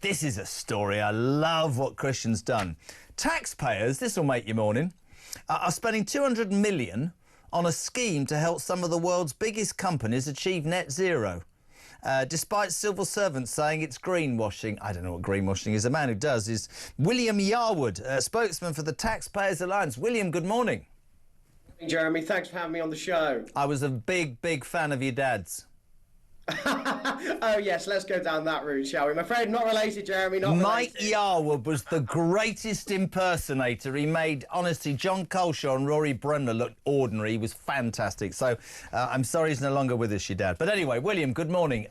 This is a story. I love what Christian's done. Taxpayers, this will make your morning, are spending 200 million on a scheme to help some of the world's biggest companies achieve net zero. Despite civil servants saying it's greenwashing. I don't know what greenwashing is. The man who does is William Yarwood, spokesman for the Taxpayers Alliance. William, good morning. Jeremy, thanks for having me on the show. I was a big fan of your dad's. Oh, yes, let's go down that route, shall we? I'm afraid not related, Jeremy, not Mike related. Yarwood was the greatest impersonator. He made, honestly, John Coleshaw and Rory Bremner look ordinary. He was fantastic. So I'm sorry he's no longer with us, your dad. But anyway, William, good morning.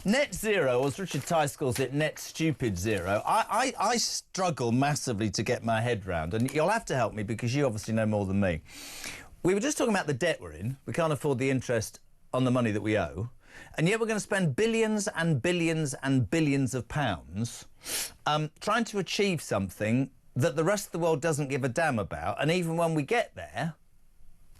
Net zero, or as Richard Tice calls it, net stupid zero, I struggle massively to get my head round. And you'll have to help me because you obviously know more than me. We were just talking about the debt we're in. We can't afford the interest on the money that we owe. And yet we're going to spend billions and billions and billions of pounds trying to achieve something that the rest of the world doesn't give a damn about. And even when we get there,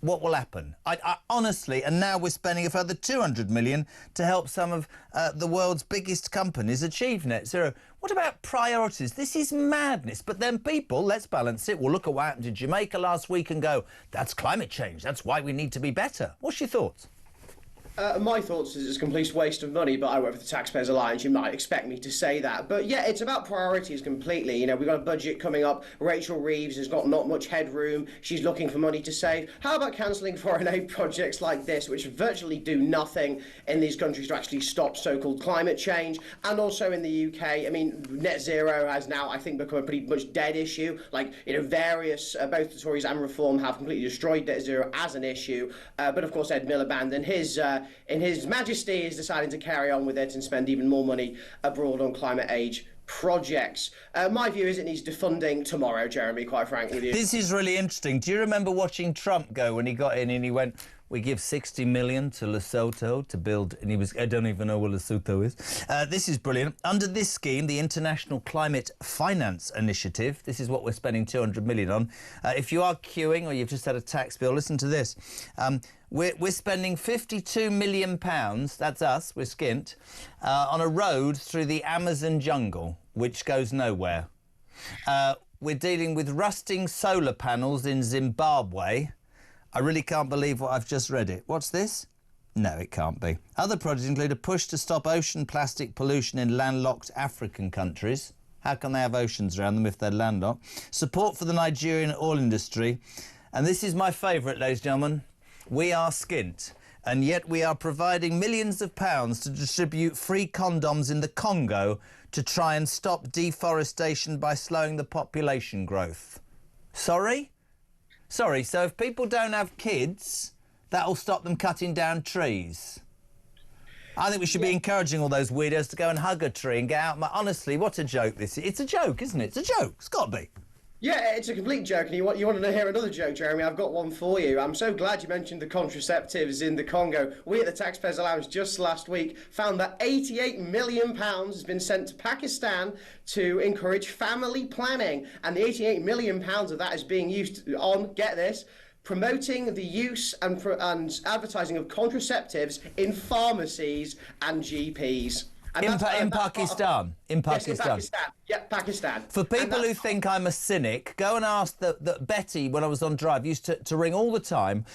what will happen? I honestly, and now we're spending a further 200 million to help some of the world's biggest companies achieve net zero. What about priorities? This is madness. But then people, let's balance it. We'll look at what happened in Jamaica last week and go, that's climate change. That's why we need to be better. What's your thoughts? My thoughts is it's a complete waste of money, but I work for the Taxpayers Alliance. You might expect me to say that. But yeah, it's about priorities completely. You know, we've got a budget coming up. Rachel Reeves has got not much headroom. She's looking for money to save. How about cancelling foreign aid projects like this, which virtually do nothing in these countries to actually stop so-called climate change? And also in the UK, I mean, net zero has now, I think, become a pretty much dead issue. Like, you know, various, both the Tories and Reform have completely destroyed net zero as an issue. But of course, Ed Miliband and His Majesty is deciding to carry on with it and spend even more money abroad on climate age projects. My view is it needs defunding tomorrow, Jeremy, quite frank with you. This is really interesting. Do you remember watching Trump go when he got in and he went, we give 60 million to Lesotho to build, and he was, I don't even know what Lesotho is. This is brilliant. Under this scheme, the International Climate Finance Initiative, this is what we're spending 200 million on. If you are queuing or you've just had a tax bill, listen to this. We're spending £52 million, that's us, we're skint, on a road through the Amazon jungle, which goes nowhere. We're dealing with rusting solar panels in Zimbabwe. I really can't believe what I've just read it. What's this? No, it can't be. Other projects include a push to stop ocean plastic pollution in landlocked African countries. How can they have oceans around them if they're landlocked? Support for the Nigerian oil industry. And this is my favourite, ladies and gentlemen. We are skint, and yet we are providing millions of pounds to distribute free condoms in the Congo to try and stop deforestation by slowing the population growth. Sorry? Sorry, so if people don't have kids, that'll stop them cutting down trees. I think we should be encouraging all those weirdos to go and hug a tree and get out. Honestly, what a joke this is. It's a joke, isn't it? It's a joke. It's got to be. Yeah, it's a complete joke, and you want to hear another joke, Jeremy? I've got one for you. I'm so glad you mentioned the contraceptives in the Congo. We at the Taxpayers Alliance just last week found that £88 million has been sent to Pakistan to encourage family planning, and the £88 million of that is being used on, get this, promoting the use and advertising of contraceptives in pharmacies and GPs. In Pakistan. In Pakistan. Yes, in Pakistan. Yeah, Pakistan. For people who think I'm a cynic, go and ask that Betty, when I was on Drive, used to ring all the time.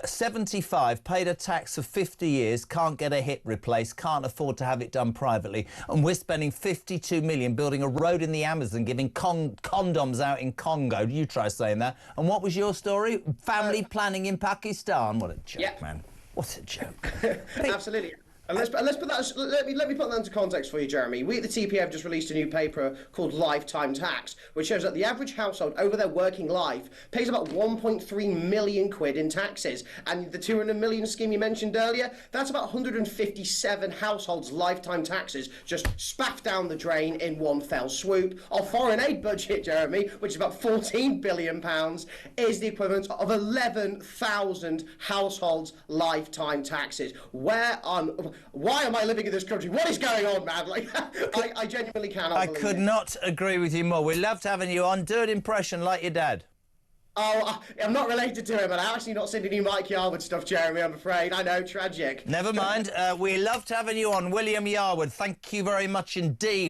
75, paid a tax for 50 years, can't get a hip replaced, can't afford to have it done privately. And we're spending 52 million building a road in the Amazon, giving condoms out in Congo. You try saying that. And what was your story? Family planning in Pakistan. What a joke, man. What a joke. Absolutely. And let's put that. Let me put that into context for you, Jeremy. We at the TPA have just released a new paper called Lifetime Tax, which shows that the average household over their working life pays about 1.3 million quid in taxes. And the 200 million scheme you mentioned earlier, that's about 157 households' lifetime taxes just spaffed down the drain in one fell swoop. Our foreign aid budget, Jeremy, which is about £14 billion, is the equivalent of 11,000 households' lifetime taxes. Why am I living in this country? What is going on, man? Like, I genuinely cannot believe it. I could not agree with you more. We loved having you on. Do an impression like your dad. Oh, I'm not related to him, but I'm actually not sending you Mike Yarwood stuff, Jeremy, I'm afraid. I know, tragic. Never mind. We loved having you on. William Yarwood, thank you very much indeed.